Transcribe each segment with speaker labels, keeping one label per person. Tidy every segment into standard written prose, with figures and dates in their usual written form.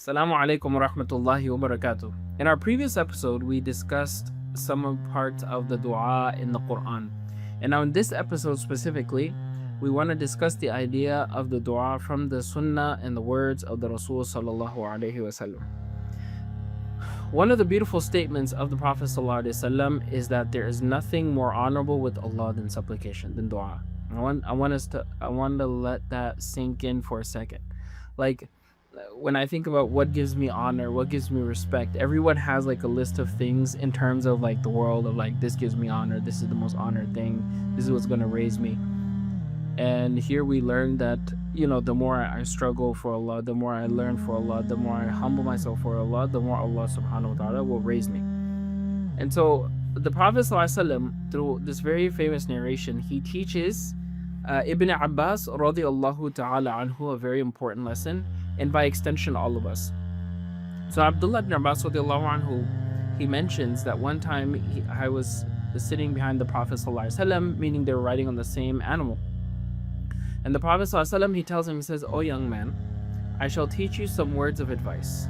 Speaker 1: Assalamu alaikum wa rahmatullahi wa barakatuh. In our previous episode, we discussed some parts of the dua in the Quran. And now in this episode specifically, we want to discuss the idea of the dua from the sunnah and the words of the Rasul sallallahu alaihi wasallam. One of the beautiful statements of the Prophet sallallahu alaihi wasallam is that there is nothing more honorable with Allah than supplication, than dua. I want to let that sink in for a second. Like, when I think about what gives me honor, what gives me respect, everyone has like a list of things in terms of like the world of like, this gives me honor, this is the most honored thing, this is what's going to raise me. And here we learn that, the more I struggle for Allah, the more I learn for Allah, the more I humble myself for Allah, the more Allah subhanahu wa ta'ala will raise me. And so the Prophet ﷺ, through this very famous narration, he teaches Ibn Abbas radiallahu ta'ala anhu a very important lesson, and by extension all of us. So Abdullah ibn Abbas radiallahu anhu, he mentions that one time I was sitting behind the Prophet ﷺ, meaning they were riding on the same animal. And the Prophet ﷺ, he tells him, he says, "O young man, I shall teach you some words of advice.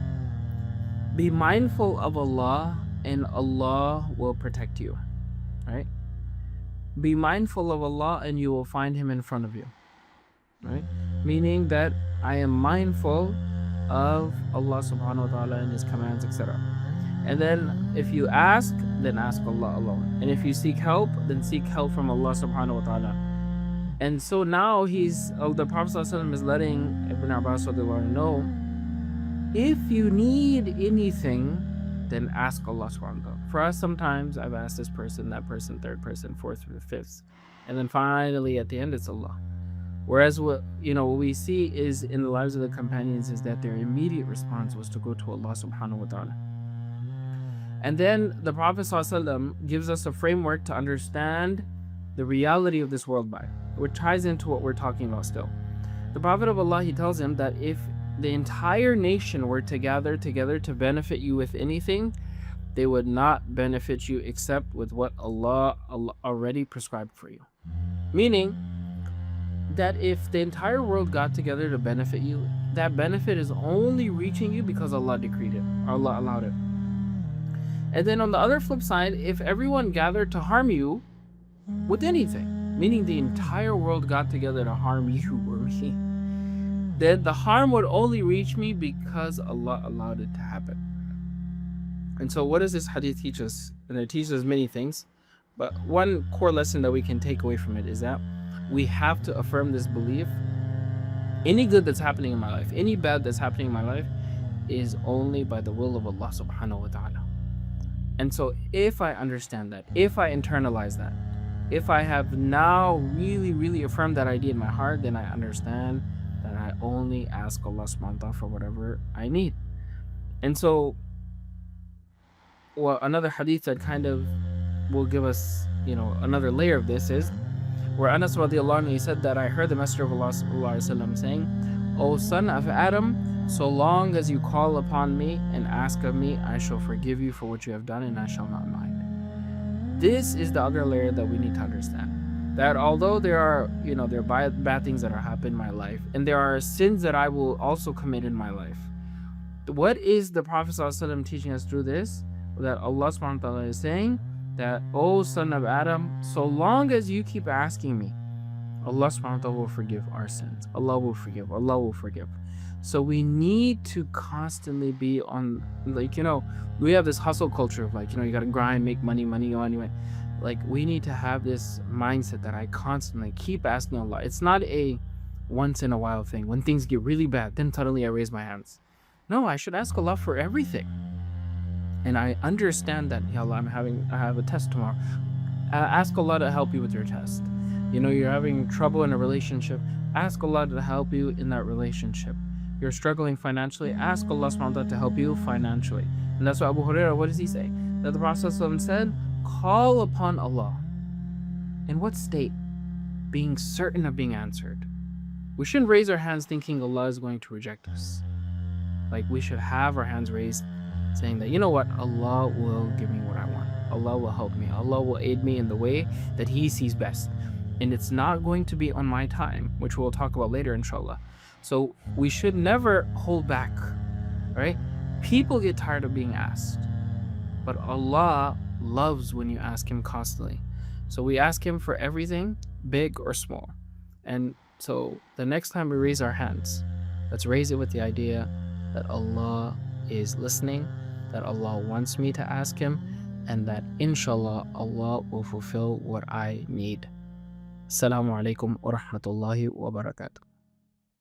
Speaker 1: Be mindful of Allah and Allah will protect you." Right? Be mindful of Allah and you will find Him in front of you. Right? Meaning that I am mindful of Allah subhanahu wa ta'ala and His commands, etc. And then if you ask, then ask Allah alone. And if you seek help, then seek help from Allah subhanahu wa ta'ala. And so now the Prophet ﷺ is letting Ibn Abbas know, if you need anything, then ask Allah subhanahu wa ta'ala. For us, sometimes I've asked this person, that person, third person, fourth, fifth. And then finally at the end it's Allah. Whereas what we see is in the lives of the companions is that their immediate response was to go to Allah subhanahu wa ta'ala. And then the Prophet ﷺ gives us a framework to understand the reality of this world by, which ties into what we're talking about still. The Prophet of Allah, he tells him that if the entire nation were to gather together to benefit you with anything, they would not benefit you except with what Allah already prescribed for you. Meaning that if the entire world got together to benefit you, that benefit is only reaching you because Allah decreed it, or Allah allowed it. And then on the other flip side, if everyone gathered to harm you with anything, meaning the entire world got together to harm you or me, then the harm would only reach me because Allah allowed it to happen. And so what does this hadith teach us? And it teaches us many things, but one core lesson that we can take away from it is that we have to affirm this belief. Any good that's happening in my life, any bad that's happening in my life, is only by the will of Allah subhanahu wa ta'ala. And so if I understand that, if I internalize that, if I have now really, really affirmed that idea in my heart, then I understand that I only ask Allah subhanahu wa ta'ala for whatever I need. And so, another hadith that kind of will give us, another layer of this is where Anas radiallahu anhu, he said that I heard the Messenger of Allah sallallahu alaihi wasallam saying, "O son of Adam, so long as you call upon me and ask of me, I shall forgive you for what you have done and I shall not mind." This is the other layer that we need to understand. That although there are bad things that are happening in my life, and there are sins that I will also commit in my life, what is the Prophet ﷺ teaching us through this? That Allah subhanahu wa ta'ala is saying that, "O son of Adam, so long as you keep asking me, Allah subhanahu wa ta'ala will forgive our sins. Allah will forgive. Allah will forgive." So we need to constantly be on, we have this hustle culture of you gotta grind, make money, anyway. We need to have this mindset that I constantly keep asking Allah. It's not a once in a while thing. When things get really bad, then suddenly I raise my hands. No, I should ask Allah for everything. And I understand that, Ya Allah, I have a test tomorrow. Ask Allah to help you with your test. You're having trouble in a relationship. Ask Allah to help you in that relationship. You're struggling financially. Ask Allah subhanahu wa ta'ala to help you financially. And that's why Abu Hurairah, what does he say? That the Prophet said, call upon Allah. In what state? Being certain of being answered. We shouldn't raise our hands thinking Allah is going to reject us. We should have our hands raised saying that, Allah will give me what I want. Allah will help me. Allah will aid me in the way that He sees best. And it's not going to be on my time, which we'll talk about later, inshallah. So we should never hold back right? People get tired of being asked, but Allah loves when you ask Him constantly. So we ask Him for everything, big or small. And so the next time we raise our hands, let's raise it with the idea that Allah is listening, that Allah wants me to ask Him, and that inshallah Allah will fulfill what I need. Assalamu alaikum wa rahmatullahi wa barakatuh.